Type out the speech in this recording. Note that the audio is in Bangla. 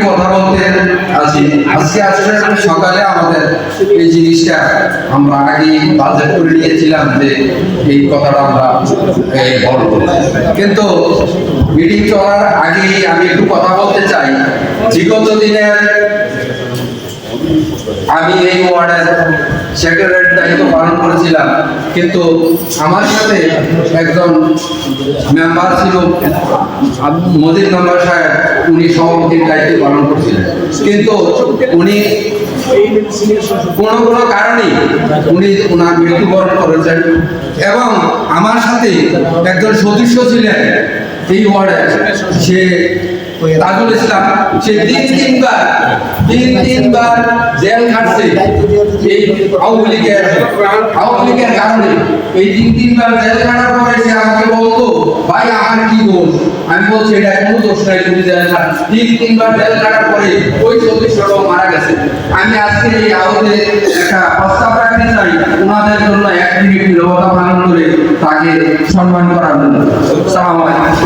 কথা বলতে আছি। আজকে সকালে আমাদের এই জিনিসটা আমরা আগে বাজেট করে নিয়েছিলাম যে এই কথাটা আমরা বলবো, কিন্তু মিটিং চলার আগেই আমি একটু কথা বলতে চাই। বিগত দিনের আমি এই ওয়ার্ডের সেক্রেটারির দায়িত্ব পালন করেছিলাম, কিন্তু আমার সাথে একজন মেম্বার ছিল মজিদ মেম্বার সাহেব, উনি সভাপতির দায়িত্ব পালন করছিলেন, কিন্তু উনি কোনো কারণে উনি ওনার মৃত্যুবরণ করেছেন। এবং আমার সাথে একজন সদস্য ছিলেন এই ওয়ার্ডের, সে তাজুল ইসলাম, সে তিনবার জেল খাটছে এই আওয়ামী লীগের কারণে। এই তিনবার জেল খাটার পরে সে আমাকে বলতো, ভাই আমার কি দোষ? আমি বলছি এটা কোনো দোষ নাই, তুমি জেল খাট। তিনবার জেল খাটার পরে ওই সদস্যটাও মারা গেছে। আমি আজকে এই আওয়াজে একটা প্রস্তাব রাখতে চাই, ওনাদের জন্য 1 মিনিট নীরবতা পালন করে তাকে সম্মান করার জন্য। আসসালামু আলাইকুম।